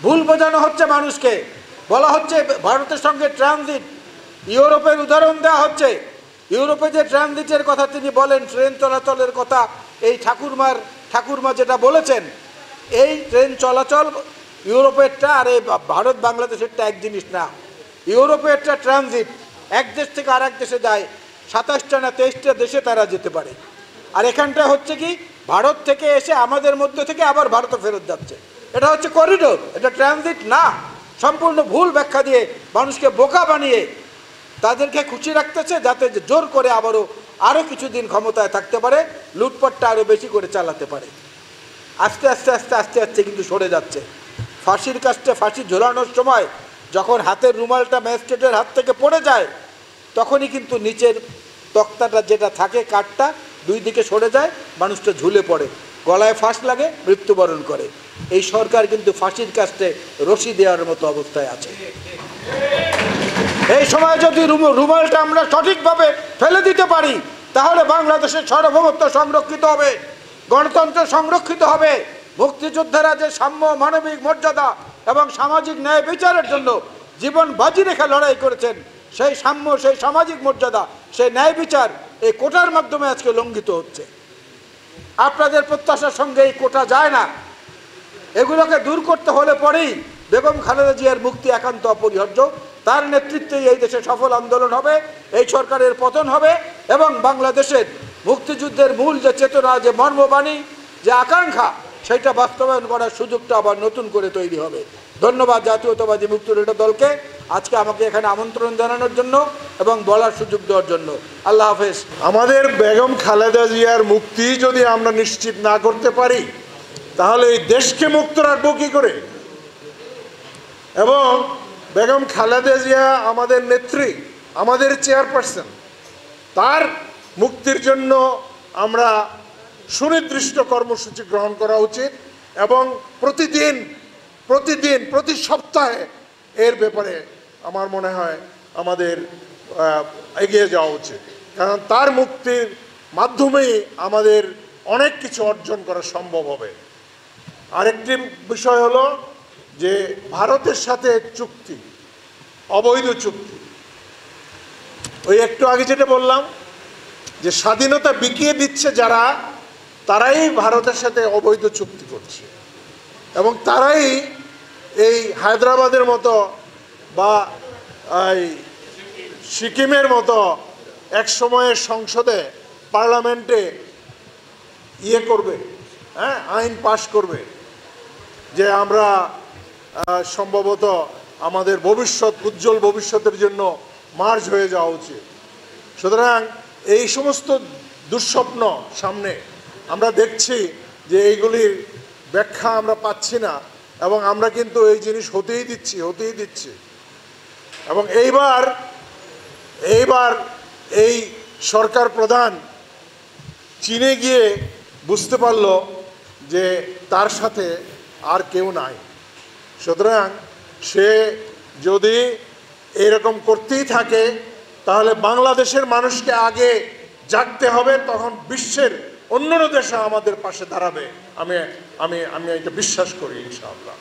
ভুল বোঝানো হচ্ছে মানুষকে, বলা হচ্ছে ভারতের সঙ্গে ট্রানজিট, ইউরোপের উদাহরণ দেওয়া হচ্ছে। ইউরোপে যে ট্রানজিটের কথা তিনি বলেন, ট্রেন চলাচলের কথা, এই ঠাকুরমা যেটা বলেছেন, এই ট্রেন চলাচল ইউরোপেরটা আর এই ভারত বাংলাদেশেরটা এক জিনিস না। ইউরোপেরটা ট্রানজিট, এক দেশ থেকে আর এক দেশে যায়, 27টা না 23টা দেশে তারা যেতে পারে। আর এখানটা হচ্ছে কি, ভারত থেকে এসে আমাদের মধ্যে থেকে আবার ভারতে ফেরত যাচ্ছে। এটা হচ্ছে করিডোর, এটা ট্রানজিট না। সম্পূর্ণ ভুল ব্যাখ্যা দিয়ে মানুষকে বোকা বানিয়ে তাদেরকে খুশি রাখতেছে, যাতে জোর করে আরও কিছুদিন ক্ষমতায় থাকতে পারে, লুটপাটটা আরও বেশি করে চালাতে পারে। আস্তে আস্তে আস্তে আস্তে আস্তে কিন্তু সরে যাচ্ছে। ফাঁসির কাস্টে ফাঁসি ঝোলানোর সময় যখন হাতের রুমালটা ম্যাজিস্ট্রেটের হাত থেকে পড়ে যায়, তখনই কিন্তু নিচের তক্তাটা যেটা থাকে, কাঠটা দুই দিকে সরে যায়, মানুষটা ঝুলে পড়ে, গলায় ফাঁস লাগে, মৃত্যুবরণ করে। এই সরকার কিন্তু ফাঁসির কাস্টে রশি দেওয়ার মতো অবস্থায় আছে। এই সময় যদি রুমালটা আমরা সঠিকভাবে ফেলে দিতে পারি, তাহলে বাংলাদেশের সার্বভৌমত্ব সংরক্ষিত হবে, গণতন্ত্র সংরক্ষিত হবে। মুক্তিযোদ্ধারা যে সাম্য, মানবিক মর্যাদা এবং সামাজিক ন্যায় বিচারের জন্য জীবন বাজি রেখে লড়াই করেছেন, সেই সাম্য, সেই সামাজিক মর্যাদা, সেই ন্যায় বিচার এই কোটার মাধ্যমে আজকে লঙ্ঘিত হচ্ছে। আপনাদের প্রত্যাশার সঙ্গে এই কোটা যায় না। এগুলোকে দূর করতে হলে পরেই বেগম খালেদা জিয়ার মুক্তি একান্ত অপরিহার্য। তার নেতৃত্বেই এই দেশে সফল আন্দোলন হবে, এই সরকারের পতন হবে এবং বাংলাদেশের মুক্তিযুদ্ধের মূল যে চেতনা, যে মর্মবাণী, যে আকাঙ্ক্ষা, সেটা বাস্তবায়ন করার সুযোগটা আবার নতুন করে তৈরি হবে। ধন্যবাদ জাতীয়তাবাদী মুক্তিযোদ্ধা দলকে আজকে আমাকে এখানে আমন্ত্রণ জানানোর জন্য এবং বলার সুযোগ দেওয়ার জন্য। আল্লাহ হাফেজ। আমাদের বেগম খালেদা জিয়ার মুক্তি যদি আমরা নিশ্চিত না করতে পারি, তাহলে এই দেশকে মুক্ত রাখবো কী করে? এবং বেগম খালেদা জিয়া আমাদের নেত্রী, আমাদের চেয়ারপারসন, তার মুক্তির জন্য আমরা সুনির্দিষ্ট কর্মসূচি গ্রহণ করা উচিত এবং প্রতি সপ্তাহে এর ব্যাপারে আমার মনে হয় আমাদের এগিয়ে যাওয়া উচিত। কারণ তার মুক্তির মাধ্যমেই আমাদের অনেক কিছু অর্জন করা সম্ভব হবে। আরেকটি বিষয় হলো যে ভারতের সাথে চুক্তি, অবৈধ চুক্তি। ওই একটু আগে যেটা বললাম যে স্বাধীনতা বিকিয়ে দিচ্ছে যারা, তারাই ভারতের সাথে অবৈধ চুক্তি করছে এবং তারাই এই হায়দ্রাবাদের মতো বা এই সিকিমের মতো এক সময়ের সংসদে, পার্লামেন্টে করবে, হ্যাঁ, আইন পাশ করবে যে আমরা সম্ভবত আমাদের ভবিষ্যৎ, উজ্জ্বল ভবিষ্যতের জন্য মার্জ হয়ে যাওয়া উচিত। সুতরাং এই সমস্ত দুঃস্বপ্ন সামনে আমরা দেখছি যে এইগুলির ব্যাখ্যা আমরা পাচ্ছি না এবং আমরা কিন্তু এই জিনিস হতেই দিচ্ছি এবং এইবার এই সরকার প্রধান চীনে গিয়ে বুঝতে পারল যে তার সাথে আর কেউ নাই। সুতরাং সে যদি এরকম করতেই থাকে, তাহলে বাংলাদেশের মানুষকে আগে জাগতে হবে, তখন বিশ্বের অন্যান্য দেশে আমাদের পাশে দাঁড়াবে। আমি এটা বিশ্বাস করি ইনশাআল্লাহ।